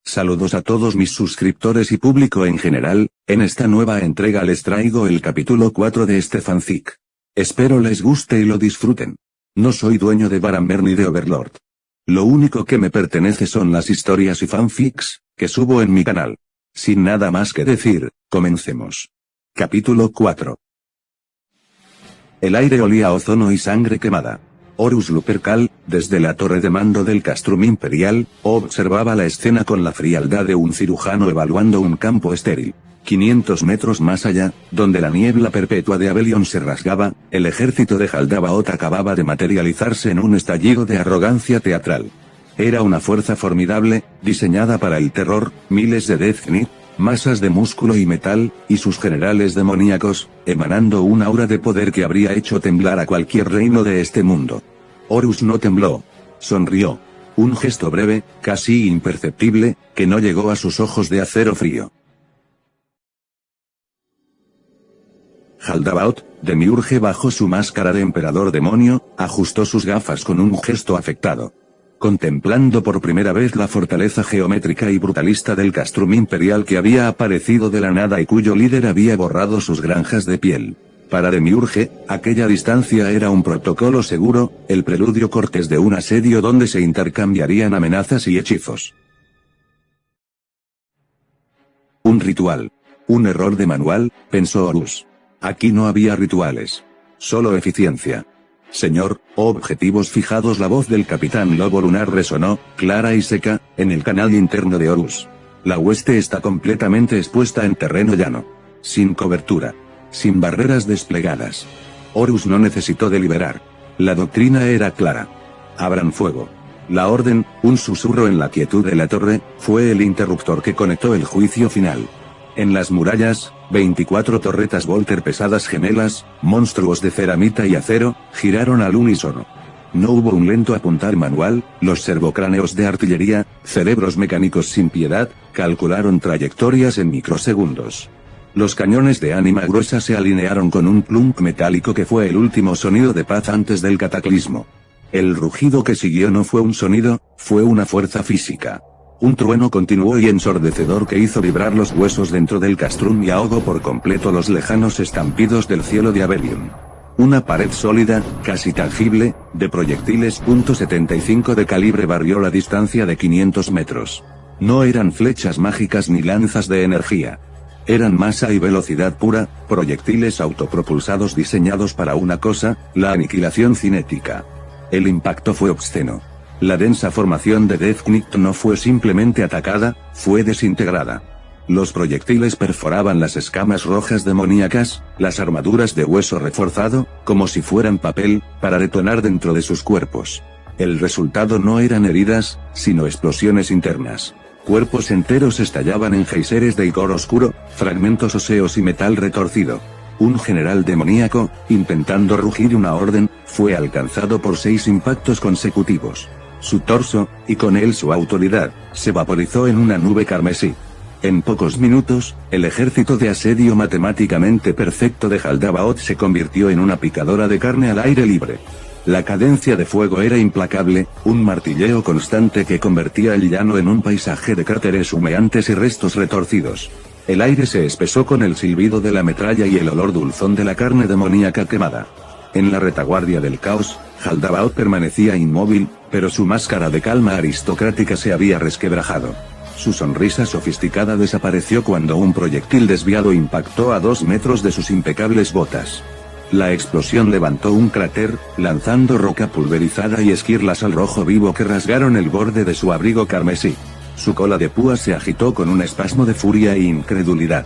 Saludos a todos mis suscriptores y público en general, en esta nueva entrega les traigo el capítulo 4 de este fanfic. Espero les guste y lo disfruten. No soy dueño de Varanver ni de Overlord. Lo único que me pertenece son las historias y fanfics, que subo en mi canal. Sin nada más que decir, comencemos. Capítulo 4. El aire olía a ozono y sangre quemada. Horus Lupercal, desde la torre de mando del Castrum Imperial, observaba la escena con la frialdad de un cirujano evaluando un campo estéril. 500 metros más allá, donde la niebla perpetua de Abelion se rasgaba, el ejército de Jaldabaoth acababa de materializarse en un estallido de arrogancia teatral. Era una fuerza formidable, diseñada para el terror, miles de Death Knight, masas de músculo y metal, y sus generales demoníacos, emanando un aura de poder que habría hecho temblar a cualquier reino de este mundo. Horus no tembló. Sonrió. Un gesto breve, casi imperceptible, que no llegó a sus ojos de acero frío. Jaldabaoth, demiurge bajo su máscara de emperador demonio, ajustó sus gafas con un gesto afectado. Contemplando por primera vez la fortaleza geométrica y brutalista del Castrum Imperial que había aparecido de la nada y cuyo líder había borrado sus granjas de piel. Para Demiurge, aquella distancia era un protocolo seguro, el preludio cortés de un asedio donde se intercambiarían amenazas y hechizos. Un ritual. Un error de manual, pensó Horus. Aquí no había rituales. Solo eficiencia. Señor, objetivos fijados. La voz del capitán Lobo Lunar resonó, clara y seca, en el canal interno de Horus. La hueste está completamente expuesta en terreno llano. Sin cobertura. Sin barreras desplegadas. Horus no necesitó deliberar. La doctrina era clara. Abran fuego. La orden, un susurro en la quietud de la torre, fue el interruptor que conectó el juicio final. En las murallas, 24 torretas Volter pesadas gemelas, monstruos de ceramita y acero, giraron al unísono. No hubo un lento apuntar manual, los servocráneos de artillería, cerebros mecánicos sin piedad, calcularon trayectorias en microsegundos. Los cañones de ánima gruesa se alinearon con un plunk metálico que fue el último sonido de paz antes del cataclismo. El rugido que siguió no fue un sonido, fue una fuerza física. Un trueno continuo y ensordecedor que hizo vibrar los huesos dentro del Castrum y ahogó por completo los lejanos estampidos del cielo de Abelion. Una pared sólida, casi tangible, de proyectiles .75 de calibre barrió la distancia de 500 metros. No eran flechas mágicas ni lanzas de energía. Eran masa y velocidad pura, proyectiles autopropulsados diseñados para una cosa, la aniquilación cinética. El impacto fue obsceno. La densa formación de Death Knight no fue simplemente atacada, fue desintegrada. Los proyectiles perforaban las escamas rojas demoníacas, las armaduras de hueso reforzado, como si fueran papel, para detonar dentro de sus cuerpos. El resultado no eran heridas, sino explosiones internas. Cuerpos enteros estallaban en géiseres de icor oscuro, fragmentos óseos y metal retorcido. Un general demoníaco, intentando rugir una orden, fue alcanzado por 6 impactos consecutivos. Su torso, y con él su autoridad, se vaporizó en una nube carmesí. En pocos minutos, el ejército de asedio matemáticamente perfecto de Jaldabaoth se convirtió en una picadora de carne al aire libre. La cadencia de fuego era implacable, un martilleo constante que convertía el llano en un paisaje de cráteres humeantes y restos retorcidos. El aire se espesó con el silbido de la metralla y el olor dulzón de la carne demoníaca quemada. En la retaguardia del caos, Jaldabaoth permanecía inmóvil, pero su máscara de calma aristocrática se había resquebrajado. Su sonrisa sofisticada desapareció cuando un proyectil desviado impactó a 2 metros de sus impecables botas. La explosión levantó un cráter, lanzando roca pulverizada y esquirlas al rojo vivo que rasgaron el borde de su abrigo carmesí. Su cola de púas se agitó con un espasmo de furia e incredulidad.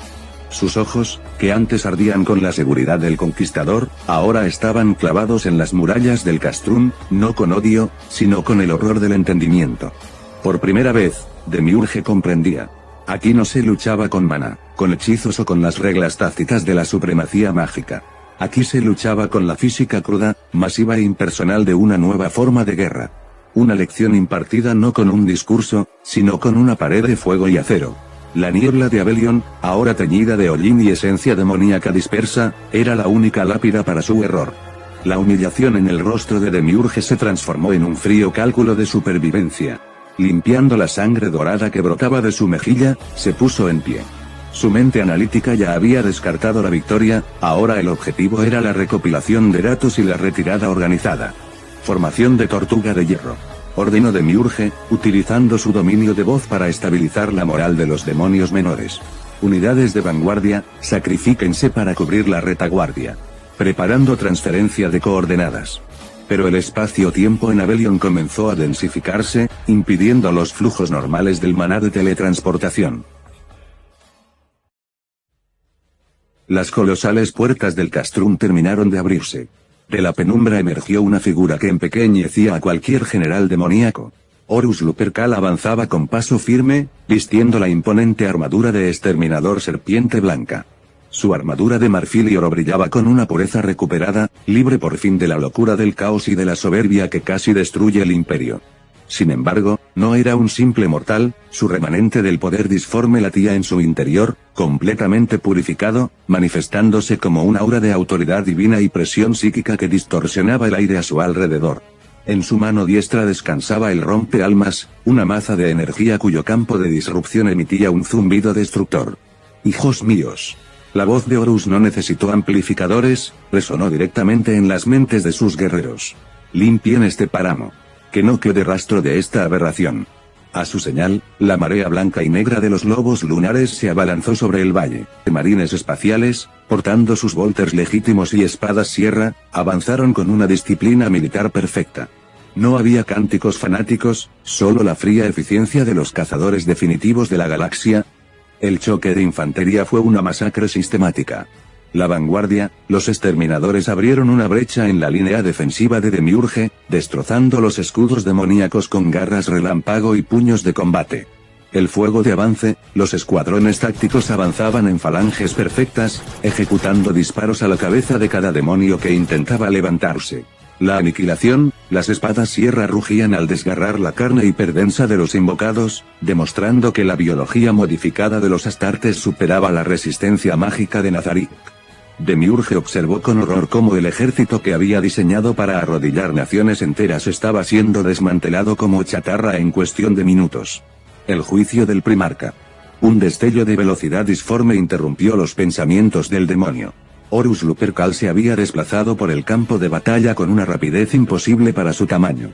Sus ojos, que antes ardían con la seguridad del conquistador, ahora estaban clavados en las murallas del Castrum, no con odio, sino con el horror del entendimiento. Por primera vez, Demiurge comprendía. Aquí no se luchaba con maná, con hechizos o con las reglas tácitas de la supremacía mágica. Aquí se luchaba con la física cruda, masiva e impersonal de una nueva forma de guerra. Una lección impartida no con un discurso, sino con una pared de fuego y acero. La niebla de Abelion, ahora teñida de hollín y esencia demoníaca dispersa, era la única lápida para su error. La humillación en el rostro de Demiurge se transformó en un frío cálculo de supervivencia. limpiando la sangre dorada que brotaba de su mejilla, se puso en pie. Su mente analítica ya había descartado la victoria, ahora el objetivo era la recopilación de datos y la retirada organizada. Formación de Tortuga de Hierro. Ordenó Demiurge, utilizando su dominio de voz para estabilizar la moral de los demonios menores. Unidades de vanguardia, sacrifíquense para cubrir la retaguardia. Preparando transferencia de coordenadas. Pero el espacio-tiempo en Abelion comenzó a densificarse, impidiendo los flujos normales del maná de teletransportación. Las colosales puertas del castrum terminaron de abrirse. De la penumbra emergió una figura que empequeñecía a cualquier general demoníaco. Horus Lupercal avanzaba con paso firme, vistiendo la imponente armadura de exterminador serpiente blanca. Su armadura de marfil y oro brillaba con una pureza recuperada, libre por fin de la locura del caos y de la soberbia que casi destruye el imperio. Sin embargo, no era un simple mortal, su remanente del poder disforme latía en su interior, completamente purificado, manifestándose como un aura de autoridad divina y presión psíquica que distorsionaba el aire a su alrededor. En su mano diestra descansaba el rompealmas, una maza de energía cuyo campo de disrupción emitía un zumbido destructor. Hijos míos. La voz de Horus no necesitó amplificadores, resonó directamente en las mentes de sus guerreros. Limpien este páramo. Que no quede rastro de esta aberración. A su señal, la marea blanca y negra de los lobos lunares se abalanzó sobre el valle. Marines espaciales, portando sus bolters legítimos y espadas sierra, avanzaron con una disciplina militar perfecta. No había cánticos fanáticos, solo la fría eficiencia de los cazadores definitivos de la galaxia. El choque de infantería fue una masacre sistemática. La vanguardia, los exterminadores abrieron una brecha en la línea defensiva de Demiurge, destrozando los escudos demoníacos con garras relámpago y puños de combate. El fuego de avance, los escuadrones tácticos avanzaban en falanges perfectas, ejecutando disparos a la cabeza de cada demonio que intentaba levantarse. La aniquilación, las espadas sierra rugían al desgarrar la carne hiperdensa de los invocados, demostrando que la biología modificada de los astartes superaba la resistencia mágica de Nazarick. Demiurge observó con horror cómo el ejército que había diseñado para arrodillar naciones enteras estaba siendo desmantelado como chatarra en cuestión de minutos. El juicio del primarca. Un destello de velocidad disforme interrumpió los pensamientos del demonio. Horus Lupercal se había desplazado por el campo de batalla con una rapidez imposible para su tamaño.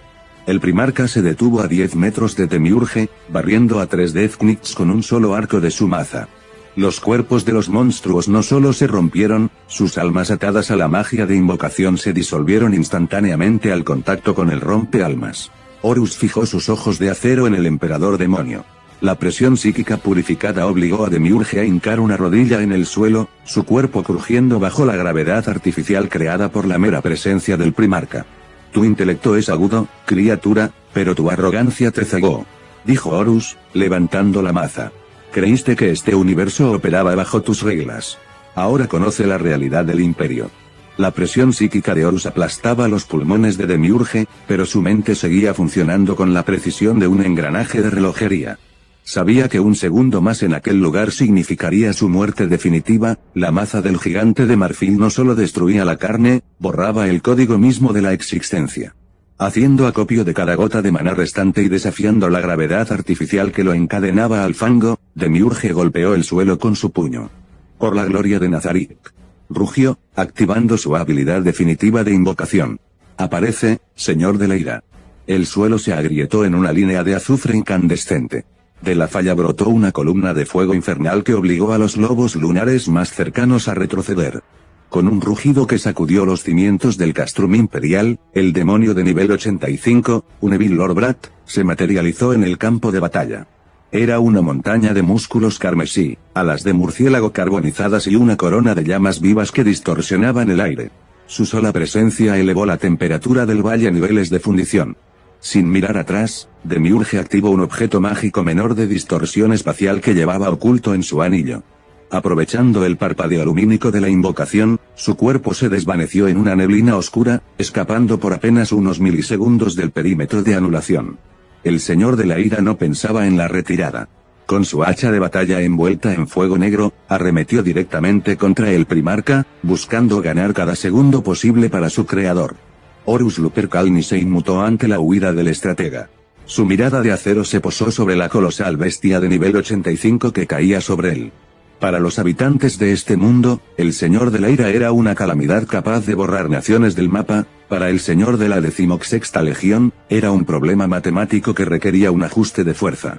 El primarca se detuvo a 10 metros de Demiurge, barriendo a 3 Death Knights con un solo arco de su maza. Los cuerpos de los monstruos no solo se rompieron, sus almas atadas a la magia de invocación se disolvieron instantáneamente al contacto con el rompealmas. Horus fijó sus ojos de acero en el emperador demonio. La presión psíquica purificada obligó a Demiurge a hincar una rodilla en el suelo, su cuerpo crujiendo bajo la gravedad artificial creada por la mera presencia del primarca. Tu intelecto es agudo, criatura, pero tu arrogancia te cegó. Dijo Horus, levantando la maza. Creíste que este universo operaba bajo tus reglas. Ahora conoce la realidad del imperio. La presión psíquica de Horus aplastaba los pulmones de Demiurge, pero su mente seguía funcionando con la precisión de un engranaje de relojería. Sabía que un segundo más en aquel lugar significaría su muerte definitiva. La maza del gigante de marfil no solo destruía la carne, borraba el código mismo de la existencia. Haciendo acopio de cada gota de maná restante y desafiando la gravedad artificial que lo encadenaba al fango, Demiurge golpeó el suelo con su puño. Por la gloria de Nazarick. Rugió, activando su habilidad definitiva de invocación. Aparece, señor de la ira. El suelo se agrietó en una línea de azufre incandescente. De la falla brotó una columna de fuego infernal que obligó a los lobos lunares más cercanos a retroceder. Con un rugido que sacudió los cimientos del castrum imperial, el demonio de nivel 85, un Evil Lord Brat, se materializó en el campo de batalla. Era una montaña de músculos carmesí, alas de murciélago carbonizadas y una corona de llamas vivas que distorsionaban el aire. Su sola presencia elevó la temperatura del valle a niveles de fundición. Sin mirar atrás, Demiurge activó un objeto mágico menor de distorsión espacial que llevaba oculto en su anillo. Aprovechando el parpadeo lumínico de la invocación, su cuerpo se desvaneció en una neblina oscura, escapando por apenas unos milisegundos del perímetro de anulación. El señor de la ira no pensaba en la retirada. Con su hacha de batalla envuelta en fuego negro, arremetió directamente contra el primarca, buscando ganar cada segundo posible para su creador. Horus Lupercal ni se inmutó ante la huida del estratega. Su mirada de acero se posó sobre la colosal bestia de nivel 85 que caía sobre él. Para los habitantes de este mundo, el Señor de la Ira era una calamidad capaz de borrar naciones del mapa. Para el Señor de la 16ª Legión, era un problema matemático que requería un ajuste de fuerza.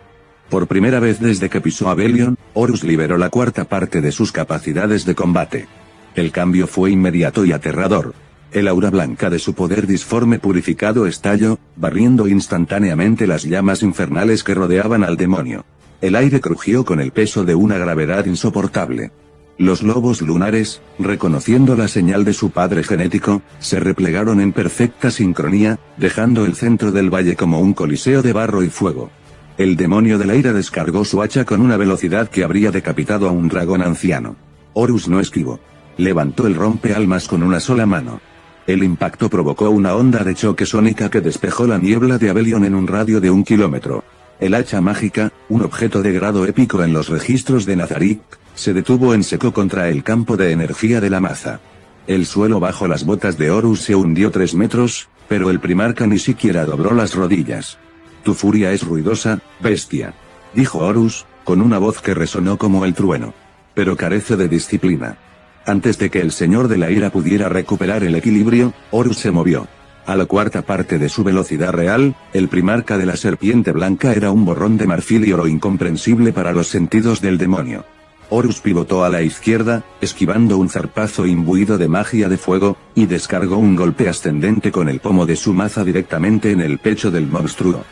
Por primera vez desde que pisó Avellion, Horus liberó la cuarta parte de sus capacidades de combate. El cambio fue inmediato y aterrador. El aura blanca de su poder disforme purificado estalló, barriendo instantáneamente las llamas infernales que rodeaban al demonio. El aire crujió con el peso de una gravedad insoportable. Los lobos lunares, reconociendo la señal de su padre genético, se replegaron en perfecta sincronía, dejando el centro del valle como un coliseo de barro y fuego. El demonio de la ira descargó su hacha con una velocidad que habría decapitado a un dragón anciano. Horus no esquivó. Levantó el rompealmas con una sola mano. El impacto provocó una onda de choque sónica que despejó la niebla de Avellion en un radio de 1 kilómetro. El hacha mágica, un objeto de grado épico en los registros de Nazarick, se detuvo en seco contra el campo de energía de la maza. El suelo bajo las botas de Horus se hundió 3 metros, pero el primarca ni siquiera dobló las rodillas. «Tu furia es ruidosa, bestia», dijo Horus, con una voz que resonó como el trueno. «Pero carece de disciplina». Antes de que el Señor de la Ira pudiera recuperar el equilibrio, Horus se movió. A la cuarta parte de su velocidad real, el primarca de la serpiente blanca era un borrón de marfil y oro incomprensible para los sentidos del demonio. Horus pivotó a la izquierda, esquivando un zarpazo imbuido de magia de fuego, y descargó un golpe ascendente con el pomo de su maza directamente en el pecho del monstruo.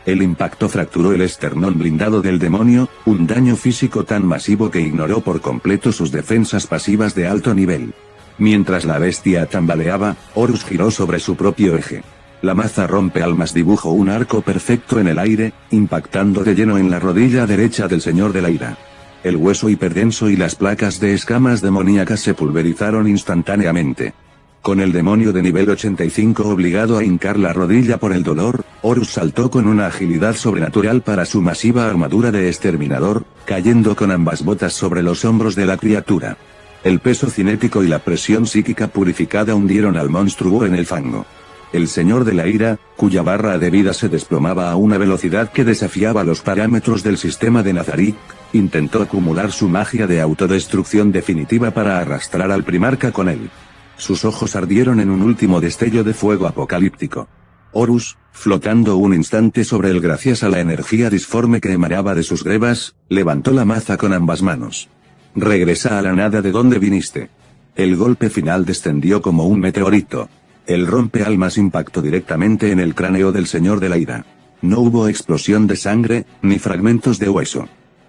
El impacto fracturó el esternón blindado del demonio, un daño físico tan masivo que ignoró por completo sus defensas pasivas de alto nivel. Mientras la bestia tambaleaba, Horus giró sobre su propio eje. La maza rompealmas dibujó un arco perfecto en el aire, impactando de lleno en la rodilla derecha del Señor de la Ira. El hueso hiperdenso y las placas de escamas demoníacas se pulverizaron instantáneamente. Con el demonio de nivel 85 obligado a hincar la rodilla por el dolor, Horus saltó con una agilidad sobrenatural para su masiva armadura de exterminador, cayendo con ambas botas sobre los hombros de la criatura. El peso cinético y la presión psíquica purificada hundieron al monstruo en el fango. El Señor de la Ira, cuya barra de vida se desplomaba a una velocidad que desafiaba los parámetros del sistema de Nazarick, intentó acumular su magia de autodestrucción definitiva para arrastrar al primarca con él. Sus ojos ardieron en un último destello de fuego apocalíptico. Horus, flotando un instante sobre él gracias a la energía disforme que emanaba de sus grebas, levantó la maza con ambas manos. «Regresa a la nada de donde viniste». El golpe final descendió como un meteorito. El rompealmas impactó directamente en el cráneo del Señor de la Ira. No hubo explosión de sangre, ni fragmentos de hueso.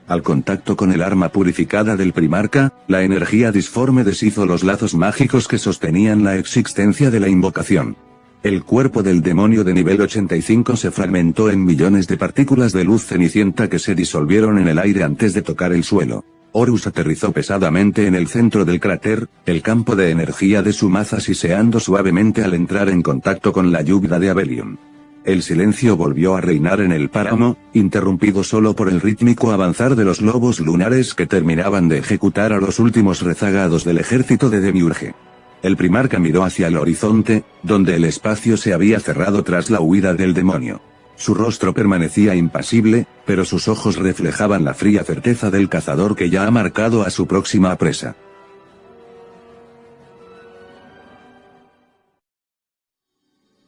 Al contacto con el arma purificada del primarca, la energía disforme deshizo los lazos mágicos que sostenían la existencia de la invocación. El cuerpo del demonio de nivel 85 se fragmentó en millones de partículas de luz cenicienta que se disolvieron en el aire antes de tocar el suelo. Horus aterrizó pesadamente en el centro del cráter, el campo de energía de su maza siseando suavemente al entrar en contacto con la lluvia de Avellion. El silencio volvió a reinar en el páramo, interrumpido solo por el rítmico avanzar de los lobos lunares que terminaban de ejecutar a los últimos rezagados del ejército de Demiurge. El primarca miró hacia el horizonte, donde el espacio se había cerrado tras la huida del demonio. Su rostro permanecía impasible, pero sus ojos reflejaban la fría certeza del cazador que ya ha marcado a su próxima presa.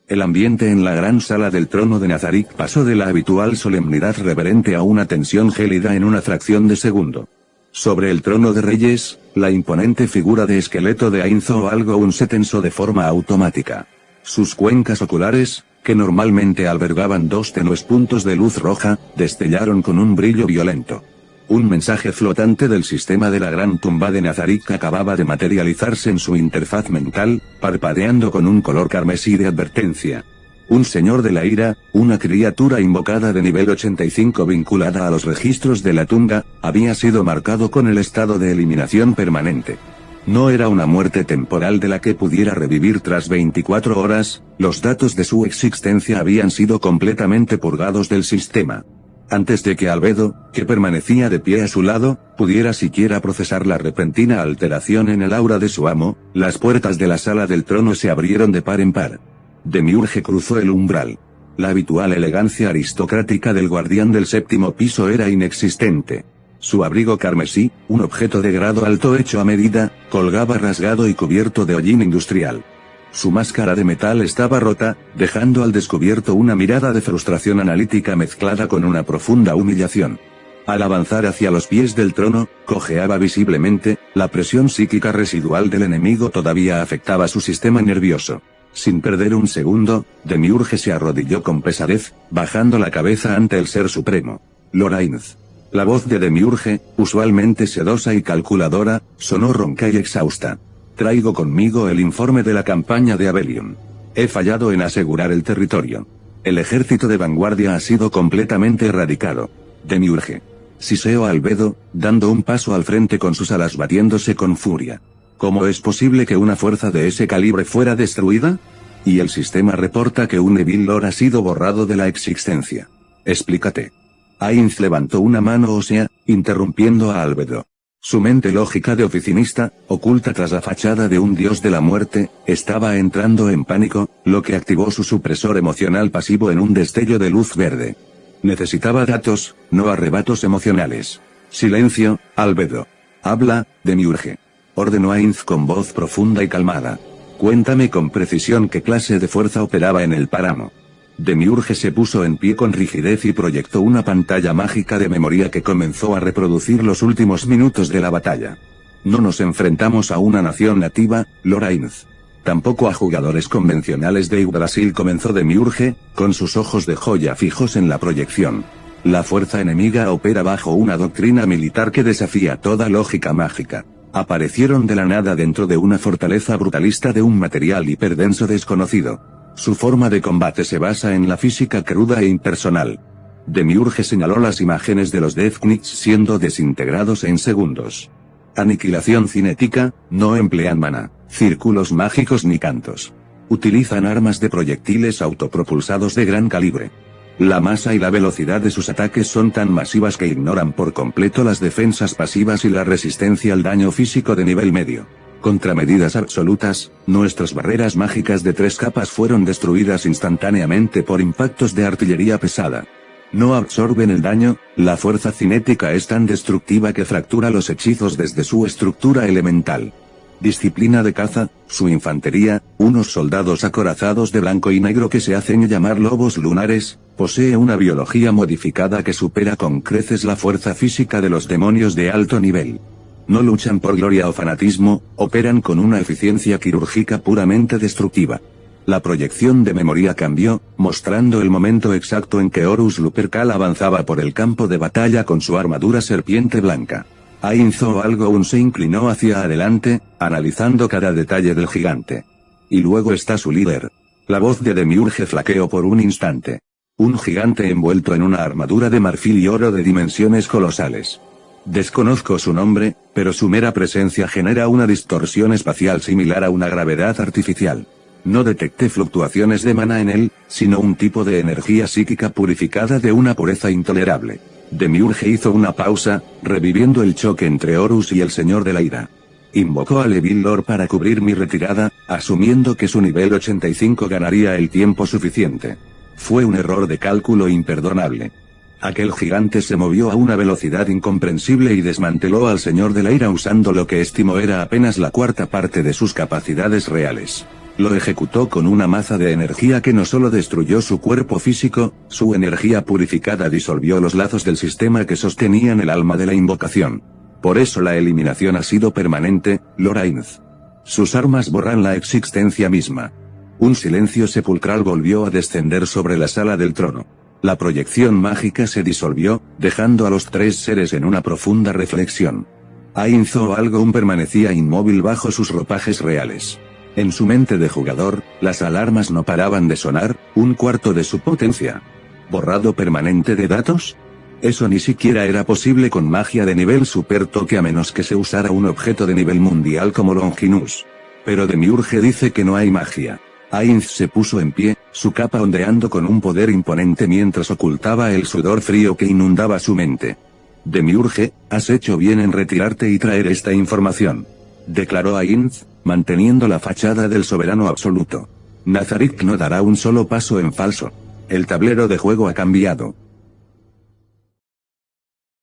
El ambiente en la gran sala del trono de Nazarick pasó de la habitual solemnidad reverente a una tensión gélida en una fracción de segundo. Sobre el trono de reyes, la imponente figura de esqueleto de Ainzo Algoun se tensó de forma automática. Sus cuencas oculares, que normalmente albergaban 2 tenues puntos de luz roja, destellaron con un brillo violento. Un mensaje flotante del sistema de la gran tumba de Nazarick acababa de materializarse en su interfaz mental, parpadeando con un color carmesí de advertencia. Un Señor de la Ira, una criatura invocada de nivel 85 vinculada a los registros de la tumba, había sido marcado con el estado de eliminación permanente. No era una muerte temporal de la que pudiera revivir tras 24 horas, los datos de su existencia habían sido completamente purgados del sistema. Antes de que Albedo, que permanecía de pie a su lado, pudiera siquiera procesar la repentina alteración en el aura de su amo, las puertas de la sala del trono se abrieron de par en par. Demiurge cruzó el umbral. La habitual elegancia aristocrática del guardián del séptimo piso era inexistente. Su abrigo carmesí, un objeto de grado alto hecho a medida, colgaba rasgado y cubierto de hollín industrial. Su máscara de metal estaba rota, dejando al descubierto una mirada de frustración analítica mezclada con una profunda humillación. Al avanzar hacia los pies del trono, cojeaba visiblemente, la presión psíquica residual del enemigo todavía afectaba su sistema nervioso. Sin perder un segundo, Demiurge se arrodilló con pesadez, bajando la cabeza ante el Ser Supremo. Lorainz. La voz de Demiurge, usualmente sedosa y calculadora, sonó ronca y exhausta. Traigo conmigo el informe de la campaña de Abelion. He fallado en asegurar el territorio. El ejército de vanguardia ha sido completamente erradicado. Demiurge. Siseo Albedo, dando un paso al frente con sus alas batiéndose con furia. ¿Cómo es posible que una fuerza de ese calibre fuera destruida? Y el sistema reporta que un Evil Lord ha sido borrado de la existencia. Explícate. Ainz levantó una mano ósea, interrumpiendo a Albedo. Su mente lógica de oficinista, oculta tras la fachada de un dios de la muerte, estaba entrando en pánico, lo que activó su supresor emocional pasivo en un destello de luz verde. Necesitaba datos, no arrebatos emocionales. Silencio, Albedo. Habla, Demiurge. Ordenó Ainz con voz profunda y calmada. Cuéntame con precisión qué clase de fuerza operaba en el páramo. Demiurge se puso en pie con rigidez y proyectó una pantalla mágica de memoria que comenzó a reproducir los últimos minutos de la batalla. No nos enfrentamos a una nación nativa, Lorainz. Tampoco a jugadores convencionales de Yggdrasil, comenzó Demiurge, con sus ojos de joya fijos en la proyección. La fuerza enemiga opera bajo una doctrina militar que desafía toda lógica mágica. Aparecieron de la nada dentro de una fortaleza brutalista de un material hiperdenso desconocido. Su forma de combate se basa en la física cruda e impersonal. Demiurge señaló las imágenes de los Death Knights siendo desintegrados en segundos. Aniquilación cinética, no emplean maná, círculos mágicos ni cantos. Utilizan armas de proyectiles autopropulsados de gran calibre. La masa y la velocidad de sus ataques son tan masivas que ignoran por completo las defensas pasivas y la resistencia al daño físico de nivel medio. Contra medidas absolutas, nuestras barreras mágicas de 3 capas fueron destruidas instantáneamente por impactos de artillería pesada. No absorben el daño, la fuerza cinética es tan destructiva que fractura los hechizos desde su estructura elemental. Disciplina de caza, su infantería, unos soldados acorazados de blanco y negro que se hacen llamar lobos lunares, posee una biología modificada que supera con creces la fuerza física de los demonios de alto nivel. No luchan por gloria o fanatismo, operan con una eficiencia quirúrgica puramente destructiva. La proyección de memoria cambió, mostrando el momento exacto en que Horus Lupercal avanzaba por el campo de batalla con su armadura serpiente blanca. Ainz Algoun se inclinó hacia adelante, analizando cada detalle del gigante. Y luego está su líder. La voz de Demiurge flaqueó por un instante. Un gigante envuelto en una armadura de marfil y oro de dimensiones colosales. Desconozco su nombre, pero su mera presencia genera una distorsión espacial similar a una gravedad artificial. No detecté fluctuaciones de maná en él, sino un tipo de energía psíquica purificada de una pureza intolerable. Demiurge hizo una pausa, reviviendo el choque entre Horus y el Señor de la Ira. Invocó al Evil Lord para cubrir mi retirada, asumiendo que su nivel 85 ganaría el tiempo suficiente. Fue un error de cálculo imperdonable. Aquel gigante se movió a una velocidad incomprensible y desmanteló al Señor de la Ira usando lo que estimó era apenas la 1/4 parte de sus capacidades reales. Lo ejecutó con una maza de energía que no solo destruyó su cuerpo físico, su energía purificada disolvió los lazos del sistema que sostenían el alma de la invocación. Por eso la eliminación ha sido permanente, Lorainz. Sus armas borran la existencia misma. Un silencio sepulcral volvió a descender sobre la sala del trono. La proyección mágica se disolvió, dejando a los 3 seres en una profunda reflexión. Ainz Algoun permanecía inmóvil bajo sus ropajes reales. En su mente de jugador, las alarmas no paraban de sonar, 1/4 de su potencia. ¿Borrado permanente de datos? Eso ni siquiera era posible con magia de nivel super toque a menos que se usara un objeto de nivel mundial como Longinus. Pero Demiurge dice que no hay magia. Ainz se puso en pie, su capa ondeando con un poder imponente mientras ocultaba el sudor frío que inundaba su mente. Demiurge, has hecho bien en retirarte y traer esta información. Declaró Ainz, manteniendo la fachada del soberano absoluto. Nazarick no dará un solo paso en falso. El tablero de juego ha cambiado.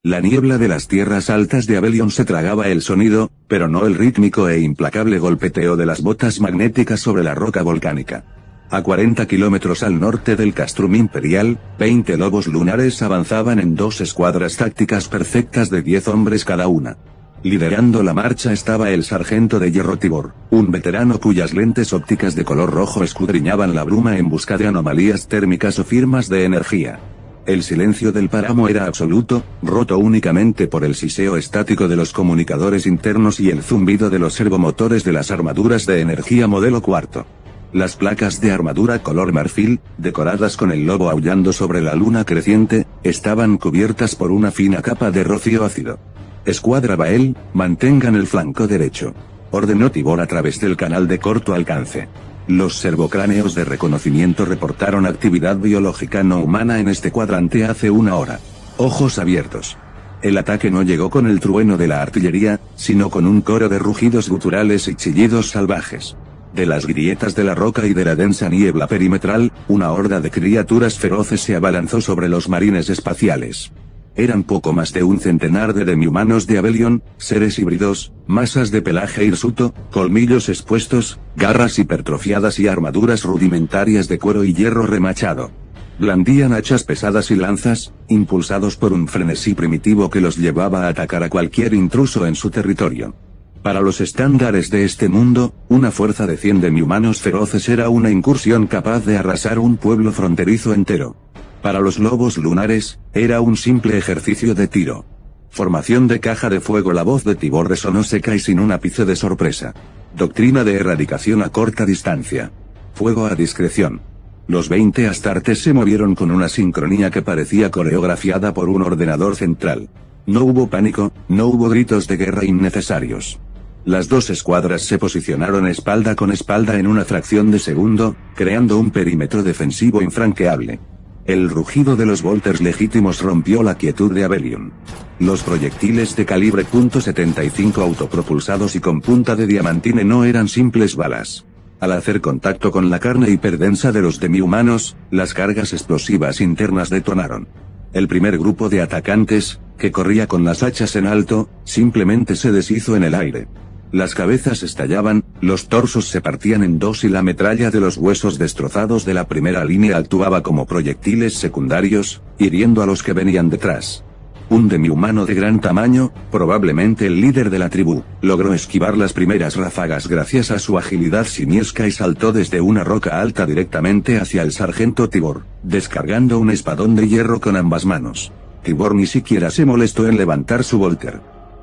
La niebla de las tierras altas de Abelion se tragaba el sonido, pero no el rítmico e implacable golpeteo de las botas magnéticas sobre la roca volcánica. A 40 kilómetros al norte del Castrum Imperial, 20 lobos lunares avanzaban en 2 escuadras tácticas perfectas de 10 hombres cada una. Liderando la marcha estaba el sargento de hierro Tibor, un veterano cuyas lentes ópticas de color rojo escudriñaban la bruma en busca de anomalías térmicas o firmas de energía. El silencio del páramo era absoluto, roto únicamente por el siseo estático de los comunicadores internos y el zumbido de los servomotores de las armaduras de energía modelo cuarto. Las placas de armadura color marfil, decoradas con el lobo aullando sobre la luna creciente, estaban cubiertas por una fina capa de rocío ácido. Escuadra Bael, mantengan el flanco derecho. Ordenó Tibor a través del canal de corto alcance. Los servocráneos de reconocimiento reportaron actividad biológica no humana en este cuadrante hace una hora. Ojos abiertos. El ataque no llegó con el trueno de la artillería, sino con un coro de rugidos guturales y chillidos salvajes. De las grietas de la roca y de la densa niebla perimetral, una horda de criaturas feroces se abalanzó sobre los marines espaciales. Eran poco más de un centenar de demi-humanos de Abelion, seres híbridos, masas de pelaje hirsuto, colmillos expuestos, garras hipertrofiadas y armaduras rudimentarias de cuero y hierro remachado. Blandían hachas pesadas y lanzas, impulsados por un frenesí primitivo que los llevaba a atacar a cualquier intruso en su territorio. Para los estándares de este mundo, una fuerza de 100 demi-humanos feroces era una incursión capaz de arrasar un pueblo fronterizo entero. Para los lobos lunares, era un simple ejercicio de tiro. Formación de caja de fuego. La voz de Tibor resonó seca y sin un ápice de sorpresa. Doctrina de erradicación a corta distancia. Fuego a discreción. Los 20 astartes se movieron con una sincronía que parecía coreografiada por un ordenador central. No hubo pánico, no hubo gritos de guerra innecesarios. Las 2 escuadras se posicionaron espalda con espalda en una fracción de segundo, creando un perímetro defensivo infranqueable. El rugido de los volters legítimos rompió la quietud de Abelion. Los proyectiles de calibre .75 autopropulsados y con punta de diamantine no eran simples balas. Al hacer contacto con la carne hiperdensa de los demi-humanos, las cargas explosivas internas detonaron. El primer grupo de atacantes, que corría con las hachas en alto, simplemente se deshizo en el aire. Las cabezas estallaban, los torsos se partían en dos y la metralla de los huesos destrozados de la primera línea actuaba como proyectiles secundarios, hiriendo a los que venían detrás. Un demi-humano de gran tamaño, probablemente el líder de la tribu, logró esquivar las primeras ráfagas gracias a su agilidad simiesca y saltó desde una roca alta directamente hacia el sargento Tibor, descargando un espadón de hierro con ambas manos. Tibor ni siquiera se molestó en levantar su volter.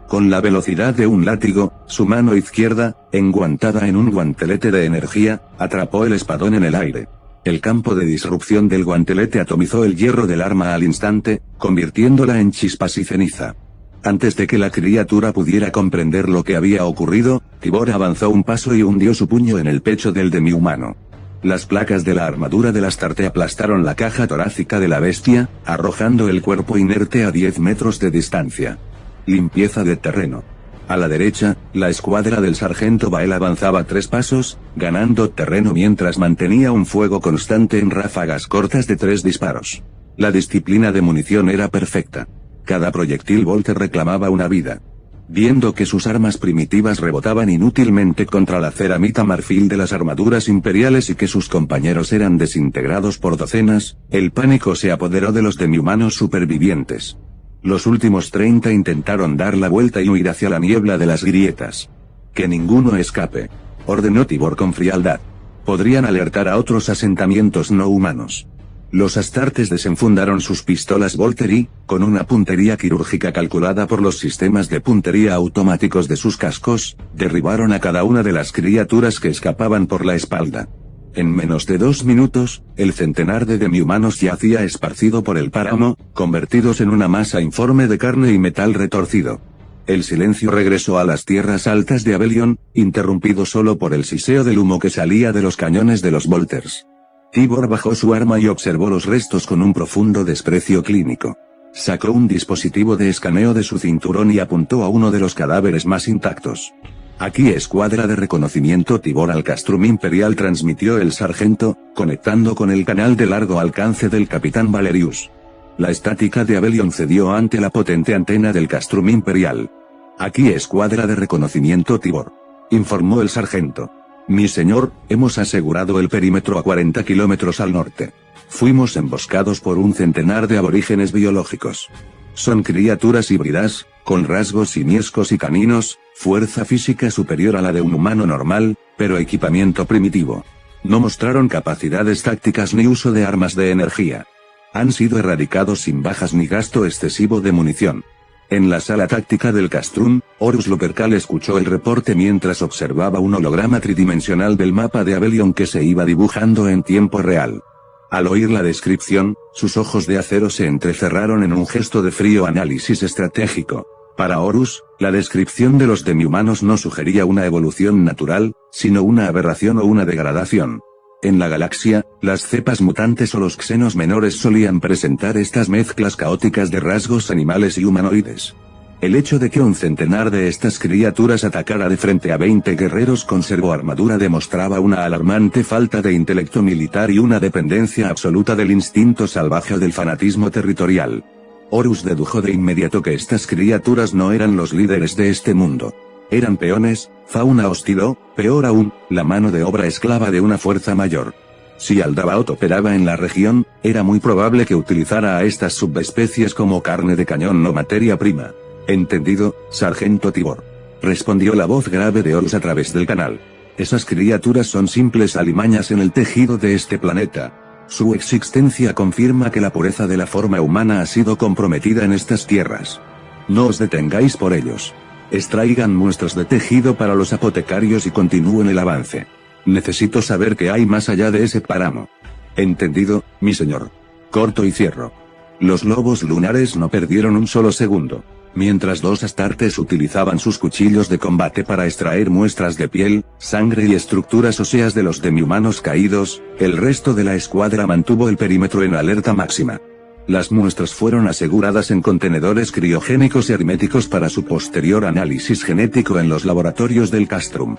Con la velocidad de un látigo, su mano izquierda, enguantada en un guantelete de energía, atrapó el espadón en el aire. El campo de disrupción del guantelete atomizó el hierro del arma al instante, convirtiéndola en chispas y ceniza. Antes de que la criatura pudiera comprender lo que había ocurrido, Tibor avanzó un paso y hundió su puño en el pecho del demi-humano. Las placas de la armadura del Astarte aplastaron la caja torácica de la bestia, arrojando el cuerpo inerte a 10 metros de distancia. Limpieza de terreno. A la derecha, la escuadra del sargento Bael avanzaba 3 pasos, ganando terreno mientras mantenía un fuego constante en ráfagas cortas de 3 disparos. La disciplina de munición era perfecta. Cada proyectil volter reclamaba una vida. Viendo que sus armas primitivas rebotaban inútilmente contra la ceramita marfil de las armaduras imperiales y que sus compañeros eran desintegrados por docenas, el pánico se apoderó de los demi-humanos supervivientes. Los últimos 30 intentaron dar la vuelta y huir hacia la niebla de las grietas. Que ninguno escape, ordenó Tibor con frialdad. Podrían alertar a otros asentamientos no humanos. Los astartes desenfundaron sus pistolas Volter y, con una puntería quirúrgica calculada por los sistemas de puntería automáticos de sus cascos, derribaron a cada una de las criaturas que escapaban por la espalda. En menos de 2 minutos, el centenar de demi-humanos yacía esparcido por el páramo, convertidos en una masa informe de carne y metal retorcido. El silencio regresó a las tierras altas de Abelion, interrumpido solo por el siseo del humo que salía de los cañones de los volters. Tibor bajó su arma y observó los restos con un profundo desprecio clínico. Sacó un dispositivo de escaneo de su cinturón y apuntó a uno de los cadáveres más intactos. Aquí escuadra de reconocimiento Tibor al Castrum Imperial, transmitió el sargento, conectando con el canal de largo alcance del capitán Valerius. La estática de Abelion cedió ante la potente antena del Castrum Imperial. Aquí escuadra de reconocimiento Tibor, informó el sargento. Mi señor, hemos asegurado el perímetro a 40 kilómetros al norte. Fuimos emboscados por un centenar de aborígenes biológicos. Son criaturas híbridas, con rasgos simiescos y caninos, fuerza física superior a la de un humano normal, pero equipamiento primitivo. No mostraron capacidades tácticas ni uso de armas de energía. Han sido erradicados sin bajas ni gasto excesivo de munición. En la sala táctica del Castrum, Horus Lupercal escuchó el reporte mientras observaba un holograma tridimensional del mapa de Abelion que se iba dibujando en tiempo real. Al oír la descripción, sus ojos de acero se entrecerraron en un gesto de frío análisis estratégico. Para Horus, la descripción de los demihumanos no sugería una evolución natural, sino una aberración o una degradación. En la galaxia, las cepas mutantes o los xenos menores solían presentar estas mezclas caóticas de rasgos animales y humanoides. El hecho de que un centenar de estas criaturas atacara de frente a 20 guerreros con servoarmadura demostraba una alarmante falta de intelecto militar y una dependencia absoluta del instinto salvaje o del fanatismo territorial. Horus dedujo de inmediato que estas criaturas no eran los líderes de este mundo. Eran peones, fauna hostil o, peor aún, la mano de obra esclava de una fuerza mayor. Si Aldabaoth operaba en la región, era muy probable que utilizara a estas subespecies como carne de cañón o materia prima. Entendido, sargento Tibor, respondió la voz grave de Horus a través del canal. Esas criaturas son simples alimañas en el tejido de este planeta. Su existencia confirma que la pureza de la forma humana ha sido comprometida en estas tierras. No os detengáis por ellos. Extraigan muestras de tejido para los apotecarios y continúen el avance. Necesito saber qué hay más allá de ese páramo. Entendido, mi señor. Corto y cierro. Los lobos lunares no perdieron un solo segundo. Mientras dos astartes utilizaban sus cuchillos de combate para extraer muestras de piel, sangre y estructuras óseas de los demihumanos caídos, el resto de la escuadra mantuvo el perímetro en alerta máxima. Las muestras fueron aseguradas en contenedores criogénicos y herméticos para su posterior análisis genético en los laboratorios del Castrum.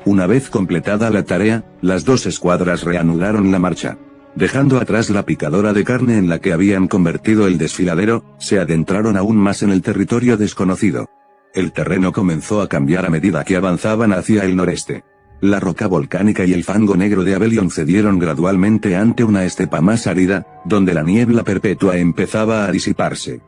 Una vez completada la tarea, las dos escuadras reanudaron la marcha. Dejando atrás la picadora de carne en la que habían convertido el desfiladero, se adentraron aún más en el territorio desconocido. El terreno comenzó a cambiar a medida que avanzaban hacia el noreste. La roca volcánica y el fango negro de Abelion cedieron gradualmente ante una estepa más árida, donde la niebla perpetua empezaba a disiparse.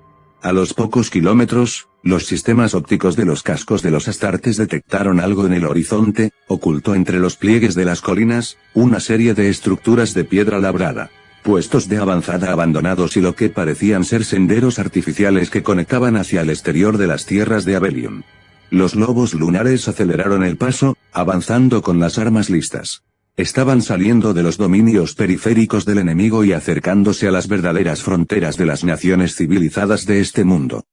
A los pocos kilómetros, los sistemas ópticos de los cascos de los astartes detectaron algo en el horizonte, oculto entre los pliegues de las colinas, una serie de estructuras de piedra labrada, puestos de avanzada abandonados y lo que parecían ser senderos artificiales que conectaban hacia el exterior de las tierras de Abelion. Los lobos lunares aceleraron el paso, avanzando con las armas listas. Estaban saliendo de los dominios periféricos del enemigo y acercándose a las verdaderas fronteras de las naciones civilizadas de este mundo.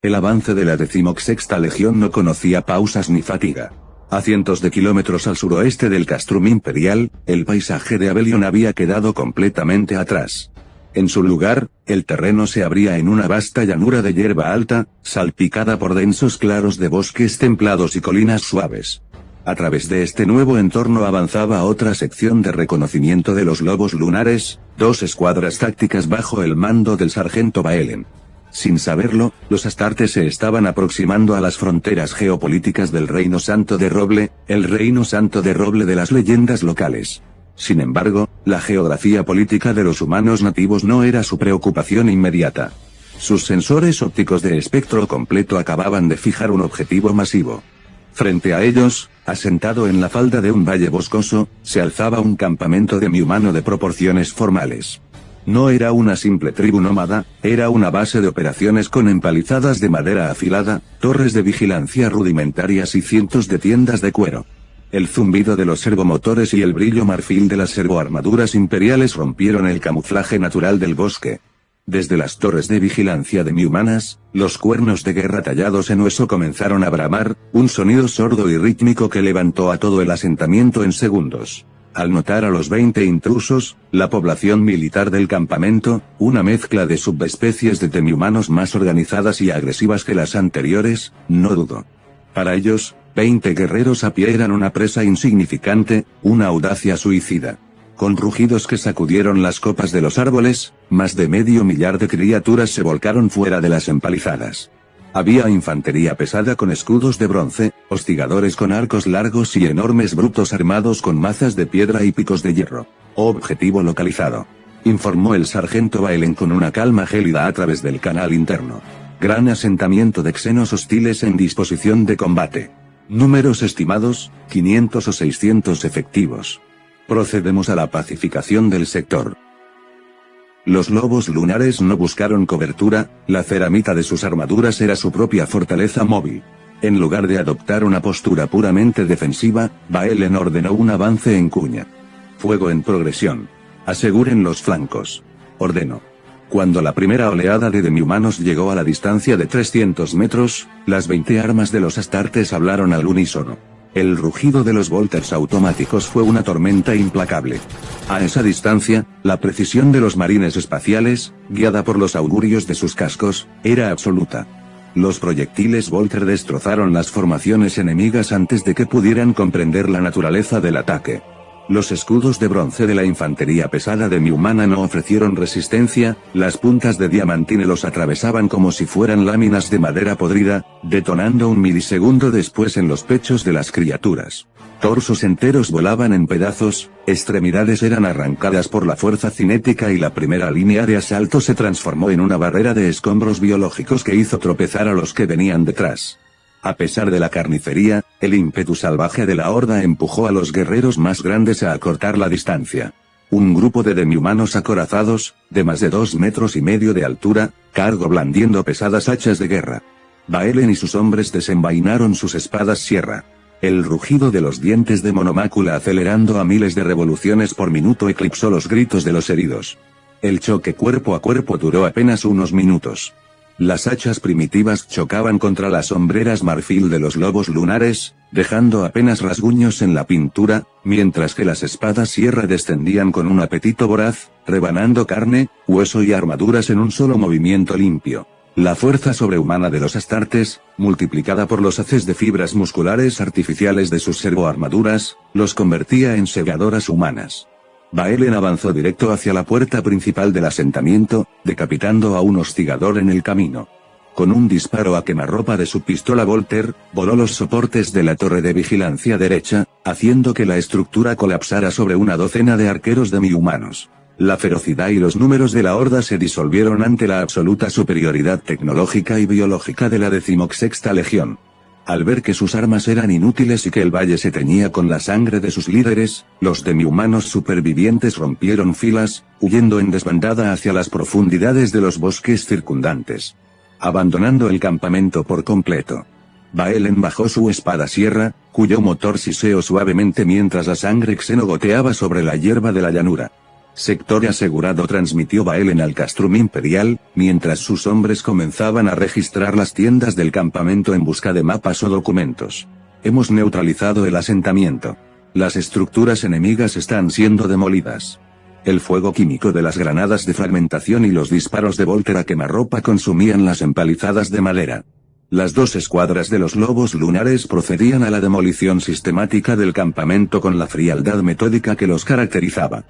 El avance de la 16ª Legión no conocía pausas ni fatiga. A cientos de kilómetros al suroeste del Castrum Imperial, el paisaje de Abelion había quedado completamente atrás. En su lugar, el terreno se abría en una vasta llanura de hierba alta, salpicada por densos claros de bosques templados y colinas suaves. A través de este nuevo entorno avanzaba otra sección de reconocimiento de los lobos lunares, dos escuadras tácticas bajo el mando del sargento Baelen. Sin saberlo, los astartes se estaban aproximando a las fronteras geopolíticas del Reino Santo de Roble, el Reino Santo de Roble de las leyendas locales. Sin embargo, la geografía política de los humanos nativos no era su preocupación inmediata. Sus sensores ópticos de espectro completo acababan de fijar un objetivo masivo. Frente a ellos, asentado en la falda de un valle boscoso, se alzaba un campamento demi-humano de proporciones formales. No era una simple tribu nómada, era una base de operaciones con empalizadas de madera afilada, torres de vigilancia rudimentarias y cientos de tiendas de cuero. El zumbido de los servomotores y el brillo marfil de las servoarmaduras imperiales rompieron el camuflaje natural del bosque. Desde las torres de vigilancia demi-humanas, los cuernos de guerra tallados en hueso comenzaron a bramar, un sonido sordo y rítmico que levantó a todo el asentamiento en segundos. Al notar a los 20 intrusos, la población militar del campamento, una mezcla de subespecies de demi-humanos más organizadas y agresivas que las anteriores, no dudó. Para ellos, 20 guerreros a pie eran una presa insignificante, una audacia suicida. Con rugidos que sacudieron las copas de los árboles, más de medio millar de criaturas se volcaron fuera de las empalizadas. Había infantería pesada con escudos de bronce, hostigadores con arcos largos y enormes brutos armados con mazas de piedra y picos de hierro. Objetivo localizado, informó el sargento Baelen con una calma gélida a través del canal interno. Gran asentamiento de xenos hostiles en disposición de combate. Números estimados, 500 o 600 efectivos. Procedemos a la pacificación del sector. Los lobos lunares no buscaron cobertura, la ceramita de sus armaduras era su propia fortaleza móvil. En lugar de adoptar una postura puramente defensiva, Baelen ordenó un avance en cuña. Fuego en progresión. Aseguren los flancos. Ordenó. Cuando la primera oleada de demihumanos llegó a la distancia de 300 metros, las 20 armas de los astartes hablaron al unísono. El rugido de los volters automáticos fue una tormenta implacable. A esa distancia, la precisión de los marines espaciales, guiada por los augurios de sus cascos, era absoluta. Los proyectiles Volter destrozaron las formaciones enemigas antes de que pudieran comprender la naturaleza del ataque. Los escudos de bronce de la infantería pesada demihumana no ofrecieron resistencia, las puntas de diamantine los atravesaban como si fueran láminas de madera podrida, detonando un milisegundo después en los pechos de las criaturas. Torsos enteros volaban en pedazos, extremidades eran arrancadas por la fuerza cinética y la primera línea de asalto se transformó en una barrera de escombros biológicos que hizo tropezar a los que venían detrás. A pesar de la carnicería, el ímpetu salvaje de la horda empujó a los guerreros más grandes a acortar la distancia. Un grupo de demihumanos acorazados, de más de 2,5 metros de altura, cargó blandiendo pesadas hachas de guerra. Baelen y sus hombres desenvainaron sus espadas sierra. El rugido de los dientes de monomácula acelerando a miles de revoluciones por minuto eclipsó los gritos de los heridos. El choque cuerpo a cuerpo duró apenas unos minutos. Las hachas primitivas chocaban contra las sombreras marfil de los lobos lunares, dejando apenas rasguños en la pintura, mientras que las espadas sierra descendían con un apetito voraz, rebanando carne, hueso y armaduras en un solo movimiento limpio. La fuerza sobrehumana de los astartes, multiplicada por los haces de fibras musculares artificiales de sus servoarmaduras, los convertía en segadoras humanas. Baelen avanzó directo hacia la puerta principal del asentamiento, decapitando a un hostigador en el camino. Con un disparo a quemarropa de su pistola Volter, voló los soportes de la torre de vigilancia derecha, haciendo que la estructura colapsara sobre una docena de arqueros demihumanos. La ferocidad y los números de la horda se disolvieron ante la absoluta superioridad tecnológica y biológica de la 16ª Legión. Al ver que sus armas eran inútiles y que el valle se teñía con la sangre de sus líderes, los demihumanos supervivientes rompieron filas, huyendo en desbandada hacia las profundidades de los bosques circundantes. Abandonando el campamento por completo. Baelen bajó su espada sierra, cuyo motor siseó suavemente mientras la sangre xeno goteaba sobre la hierba de la llanura. Sector asegurado, transmitió Baelen al castrum imperial, mientras sus hombres comenzaban a registrar las tiendas del campamento en busca de mapas o documentos. Hemos neutralizado el asentamiento. Las estructuras enemigas están siendo demolidas. El fuego químico de las granadas de fragmentación y los disparos de Volter a quemarropa consumían las empalizadas de madera. Las 2 escuadras de los lobos lunares procedían a la demolición sistemática del campamento con la frialdad metódica que los caracterizaba.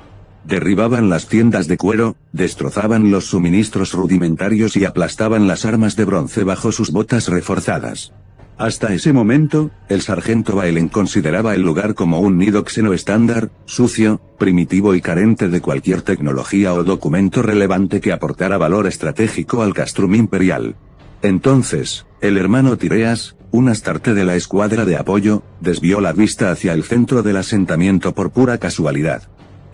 Derribaban las tiendas de cuero, destrozaban los suministros rudimentarios y aplastaban las armas de bronce bajo sus botas reforzadas. Hasta ese momento, el sargento Baelen consideraba el lugar como un nido xeno estándar, sucio, primitivo y carente de cualquier tecnología o documento relevante que aportara valor estratégico al castrum imperial. Entonces, el hermano Tireas, un astarte de la escuadra de apoyo, desvió la vista hacia el centro del asentamiento por pura casualidad.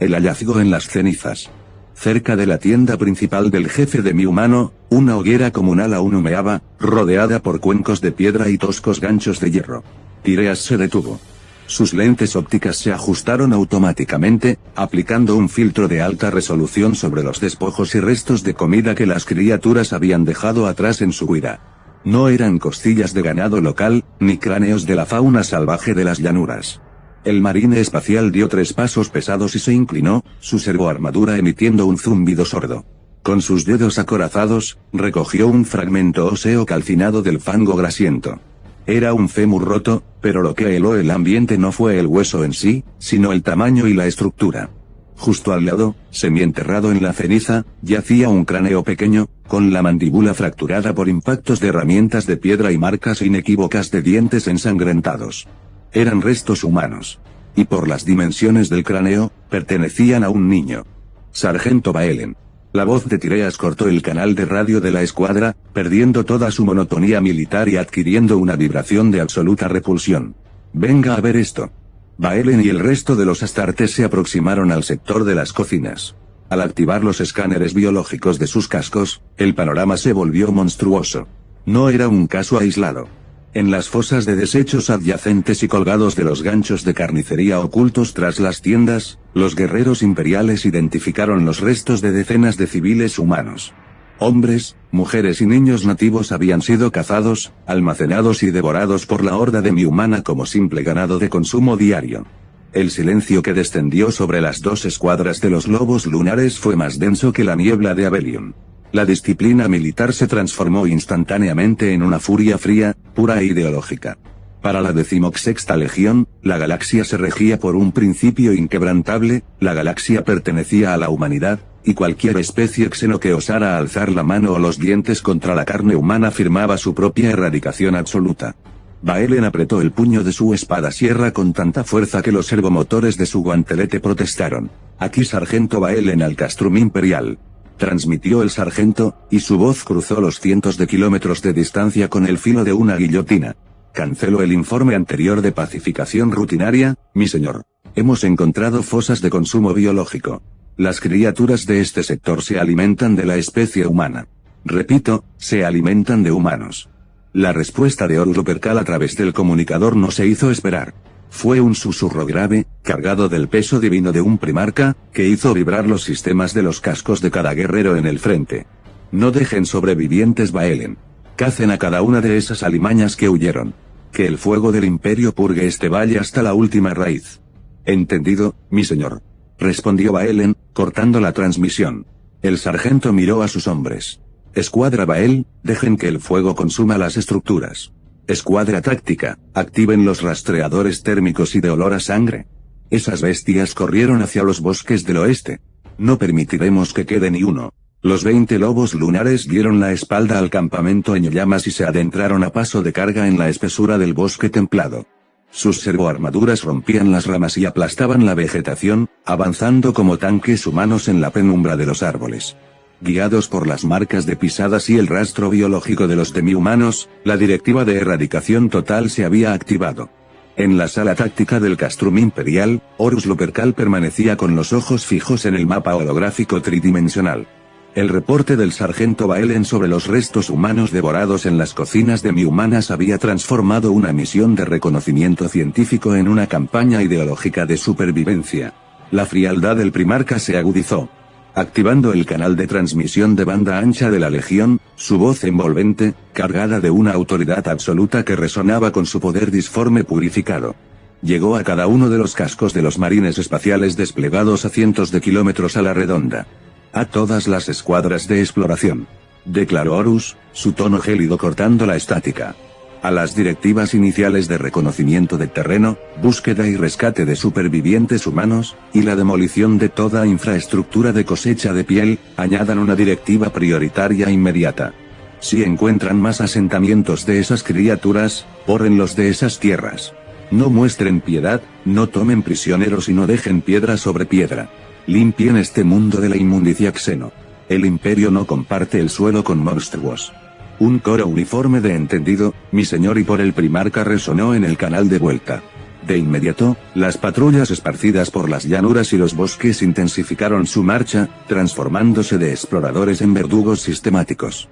El hallazgo en las cenizas. Cerca de la tienda principal del jefe demihumano, una hoguera comunal aún humeaba, rodeada por cuencos de piedra y toscos ganchos de hierro. Tireas se detuvo. Sus lentes ópticas se ajustaron automáticamente, aplicando un filtro de alta resolución sobre los despojos y restos de comida que las criaturas habían dejado atrás en su huida. No eran costillas de ganado local, ni cráneos de la fauna salvaje de las llanuras. El marine espacial dio 3 pasos pesados y se inclinó, su servoarmadura emitiendo un zumbido sordo. Con sus dedos acorazados, recogió un fragmento óseo calcinado del fango grasiento. Era un fémur roto, pero lo que heló el ambiente no fue el hueso en sí, sino el tamaño y la estructura. Justo al lado, semienterrado en la ceniza, yacía un cráneo pequeño, con la mandíbula fracturada por impactos de herramientas de piedra y marcas inequívocas de dientes ensangrentados. Eran restos humanos. Y por las dimensiones del cráneo, pertenecían a un niño. Sargento Baelen. La voz de Tireas cortó el canal de radio de la escuadra, perdiendo toda su monotonía militar y adquiriendo una vibración de absoluta repulsión. Venga a ver esto. Baelen y el resto de los astartes se aproximaron al sector de las cocinas. Al activar los escáneres biológicos de sus cascos, el panorama se volvió monstruoso. No era un caso aislado. En las fosas de desechos adyacentes y colgados de los ganchos de carnicería ocultos tras las tiendas, los guerreros imperiales identificaron los restos de decenas de civiles humanos. Hombres, mujeres y niños nativos habían sido cazados, almacenados y devorados por la horda demi-humana como simple ganado de consumo diario. El silencio que descendió sobre las dos escuadras de los lobos lunares fue más denso que la niebla de Abelion. La disciplina militar se transformó instantáneamente en una furia fría, pura e ideológica. Para la 16ª Legión, la galaxia se regía por un principio inquebrantable, la galaxia pertenecía a la humanidad, y cualquier especie xeno que osara alzar la mano o los dientes contra la carne humana firmaba su propia erradicación absoluta. Baelen apretó el puño de su espada sierra con tanta fuerza que los servomotores de su guantelete protestaron. Aquí Sargento Baelen al Castrum Imperial. Transmitió el sargento, y su voz cruzó los cientos de kilómetros de distancia con el filo de una guillotina. Cancelo el informe anterior de pacificación rutinaria, mi señor. Hemos encontrado fosas de consumo biológico. Las criaturas de este sector se alimentan de la especie humana. Repito, se alimentan de humanos. La respuesta de Horus Lupercal a través del comunicador no se hizo esperar. Fue un susurro grave, cargado del peso divino de un primarca, que hizo vibrar los sistemas de los cascos de cada guerrero en el frente. No dejen sobrevivientes Baelen. Cacen a cada una de esas alimañas que huyeron. Que el fuego del imperio purgue este valle hasta la última raíz. Entendido, mi señor. Respondió Baelen, cortando la transmisión. El sargento miró a sus hombres. Escuadra Bael, dejen que el fuego consuma las estructuras. Escuadra táctica, activen los rastreadores térmicos y de olor a sangre. Esas bestias corrieron hacia los bosques del oeste. No permitiremos que quede ni uno. Los 20 lobos lunares dieron la espalda al campamento en llamas y se adentraron a paso de carga en la espesura del bosque templado. Sus servoarmaduras rompían las ramas y aplastaban la vegetación, avanzando como tanques humanos en la penumbra de los árboles. Guiados por las marcas de pisadas y el rastro biológico de los demi-humanos, la directiva de erradicación total se había activado. En la sala táctica del Castrum Imperial, Horus Lupercal permanecía con los ojos fijos en el mapa holográfico tridimensional. El reporte del sargento Baelen sobre los restos humanos devorados en las cocinas demi-humanas había transformado una misión de reconocimiento científico en una campaña ideológica de supervivencia. La frialdad del primarca se agudizó. Activando el canal de transmisión de banda ancha de la Legión, su voz envolvente, cargada de una autoridad absoluta que resonaba con su poder disforme purificado. Llegó a cada uno de los cascos de los marines espaciales desplegados a cientos de kilómetros a la redonda. A todas las escuadras de exploración. Declaró Horus, su tono gélido cortando la estática. A las directivas iniciales de reconocimiento de terreno, búsqueda y rescate de supervivientes humanos, y la demolición de toda infraestructura de cosecha de piel, añadan una directiva prioritaria inmediata. Si encuentran más asentamientos de esas criaturas, bórrenlos de esas tierras. No muestren piedad, no tomen prisioneros y no dejen piedra sobre piedra. Limpien este mundo de la inmundicia xeno. El imperio no comparte el suelo con monstruos. Un coro uniforme de entendido, mi señor, y por el primarca resonó en el canal de vuelta. De inmediato, las patrullas esparcidas por las llanuras y los bosques intensificaron su marcha, transformándose de exploradores en verdugos sistemáticos.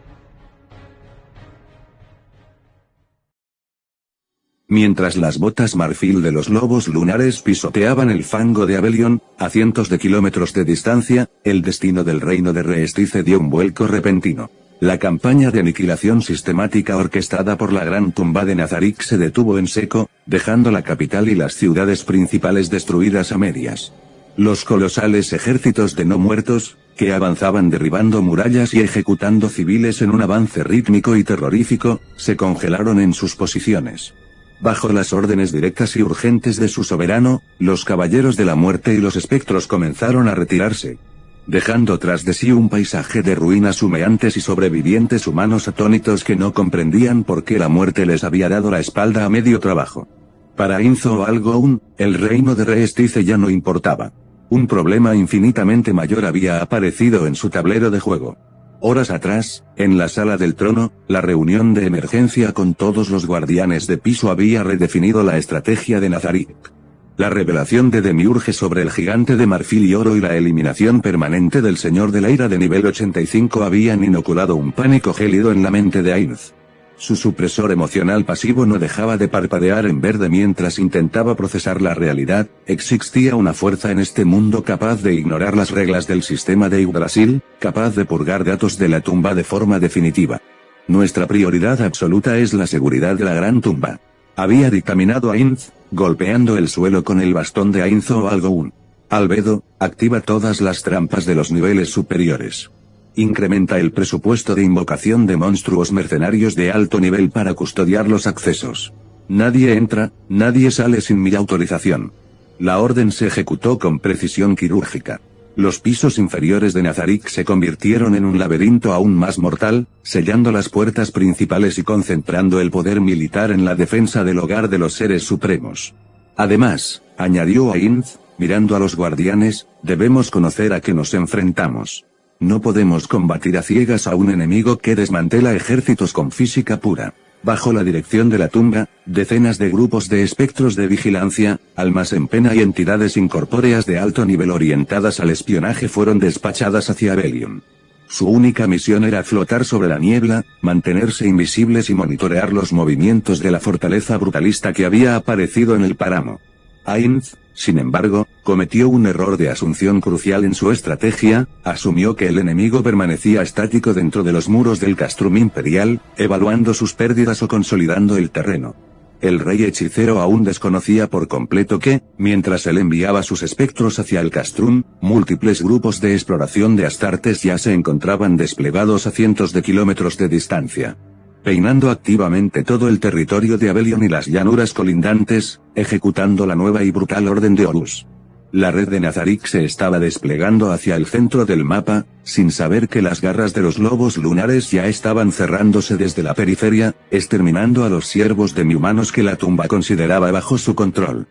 Mientras las botas marfil de los lobos lunares pisoteaban el fango de Abelion, a cientos de kilómetros de distancia, el destino del reino de Reestice dio un vuelco repentino. La campaña de aniquilación sistemática orquestada por la Gran Tumba de Nazarick se detuvo en seco, dejando la capital y las ciudades principales destruidas a medias. Los colosales ejércitos de no muertos, que avanzaban derribando murallas y ejecutando civiles en un avance rítmico y terrorífico, se congelaron en sus posiciones. Bajo las órdenes directas y urgentes de su soberano, los caballeros de la muerte y los espectros comenzaron a retirarse, dejando tras de sí un paisaje de ruinas humeantes y sobrevivientes humanos atónitos que no comprendían por qué la muerte les había dado la espalda a medio trabajo. Para Inzo Algoun, el reino de Reestice ya no importaba. Un problema infinitamente mayor había aparecido en su tablero de juego. Horas atrás, en la sala del trono, la reunión de emergencia con todos los guardianes de piso había redefinido la estrategia de Nazarik. La revelación de Demiurge sobre el gigante de marfil y oro y la eliminación permanente del señor de la ira de nivel 85 habían inoculado un pánico gélido en la mente de Ainz. Su supresor emocional pasivo no dejaba de parpadear en verde mientras intentaba procesar la realidad. Existía una fuerza en este mundo capaz de ignorar las reglas del sistema de Yggdrasil, capaz de purgar datos de la tumba de forma definitiva. Nuestra prioridad absoluta es la seguridad de la gran tumba. Había dictaminado Ainz, golpeando el suelo con el bastón de Ainzo Algoun. Albedo, activa todas las trampas de los niveles superiores. Incrementa el presupuesto de invocación de monstruos mercenarios de alto nivel para custodiar los accesos. Nadie entra, nadie sale sin mi autorización. La orden se ejecutó con precisión quirúrgica. Los pisos inferiores de Nazarik se convirtieron en un laberinto aún más mortal, sellando las puertas principales y concentrando el poder militar en la defensa del hogar de los seres supremos. Además, añadió Ainz, mirando a los guardianes, debemos conocer a qué nos enfrentamos. No podemos combatir a ciegas a un enemigo que desmantela ejércitos con física pura. Bajo la dirección de la tumba, decenas de grupos de espectros de vigilancia, almas en pena y entidades incorpóreas de alto nivel orientadas al espionaje fueron despachadas hacia Abelion. Su única misión era flotar sobre la niebla, mantenerse invisibles y monitorear los movimientos de la fortaleza brutalista que había aparecido en el páramo. Ainz, sin embargo, cometió un error de asunción crucial en su estrategia, asumió que el enemigo permanecía estático dentro de los muros del castrum imperial, evaluando sus pérdidas o consolidando el terreno. El rey hechicero aún desconocía por completo que, mientras él enviaba sus espectros hacia el castrum, múltiples grupos de exploración de Astartes ya se encontraban desplegados a cientos de kilómetros de distancia, peinando activamente todo el territorio de Abelion y las llanuras colindantes, ejecutando la nueva y brutal orden de Horus. La red de Nazarik se estaba desplegando hacia el centro del mapa, sin saber que las garras de los lobos lunares ya estaban cerrándose desde la periferia, exterminando a los siervos demi-humanos que la tumba consideraba bajo su control.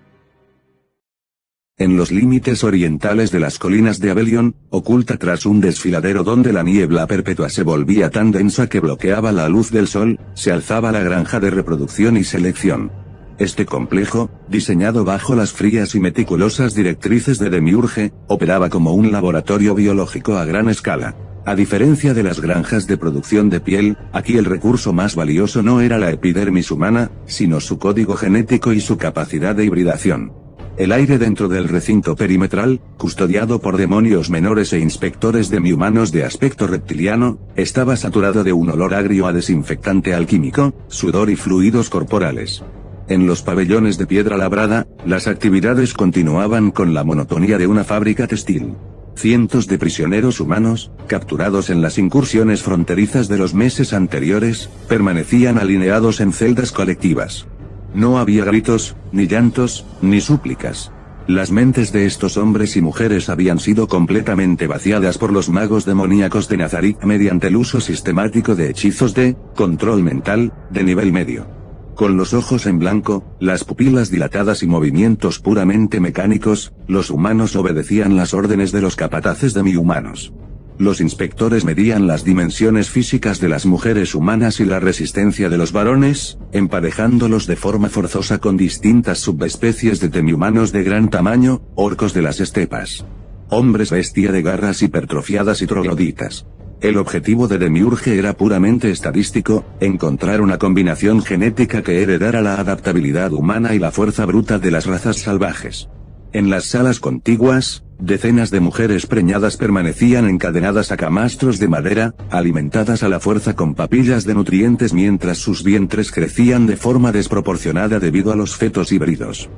En los límites orientales de las colinas de Abelion, oculta tras un desfiladero donde la niebla perpetua se volvía tan densa que bloqueaba la luz del sol, se alzaba la granja de reproducción y selección. Este complejo, diseñado bajo las frías y meticulosas directrices de Demiurge, operaba como un laboratorio biológico a gran escala. A diferencia de las granjas de producción de piel, aquí el recurso más valioso no era la epidermis humana, sino su código genético y su capacidad de hibridación. El aire dentro del recinto perimetral, custodiado por demonios menores e inspectores demi-humanos de aspecto reptiliano, estaba saturado de un olor agrio a desinfectante alquímico, sudor y fluidos corporales. En los pabellones de piedra labrada, las actividades continuaban con la monotonía de una fábrica textil. Cientos de prisioneros humanos, capturados en las incursiones fronterizas de los meses anteriores, permanecían alineados en celdas colectivas. No había gritos, ni llantos, ni súplicas. Las mentes de estos hombres y mujeres habían sido completamente vaciadas por los magos demoníacos de Nazarik mediante el uso sistemático de hechizos de control mental, de nivel medio. Con los ojos en blanco, las pupilas dilatadas y movimientos puramente mecánicos, los humanos obedecían las órdenes de los capataces demi-humanos. Los inspectores medían las dimensiones físicas de las mujeres humanas y la resistencia de los varones, emparejándolos de forma forzosa con distintas subespecies de demi-humanos de gran tamaño, orcos de las estepas. Hombres bestia de garras hipertrofiadas y trogloditas. El objetivo de Demiurge era puramente estadístico, encontrar una combinación genética que heredara la adaptabilidad humana y la fuerza bruta de las razas salvajes. En las salas contiguas, decenas de mujeres preñadas permanecían encadenadas a camastros de madera, alimentadas a la fuerza con papillas de nutrientes mientras sus vientres crecían de forma desproporcionada debido a los fetos híbridos.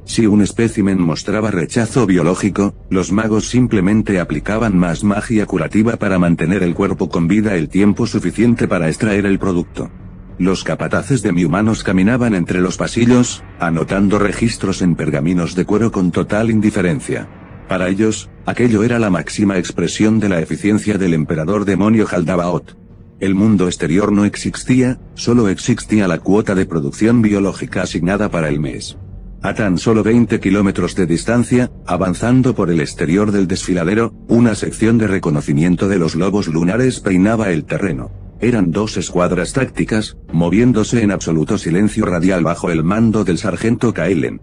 Si un espécimen mostraba rechazo biológico, los magos simplemente aplicaban más magia curativa para mantener el cuerpo con vida el tiempo suficiente para extraer el producto. Los capataces de mi-humanos caminaban entre los pasillos, anotando registros en pergaminos de cuero con total indiferencia. Para ellos, aquello era la máxima expresión de la eficiencia del emperador demonio Jaldabaoth. El mundo exterior no existía, solo existía la cuota de producción biológica asignada para el mes. A tan solo 20 kilómetros de distancia, avanzando por el exterior del desfiladero, una sección de reconocimiento de los lobos lunares peinaba el terreno. Eran 2 escuadras tácticas, moviéndose en absoluto silencio radial bajo el mando del sargento Kaelen.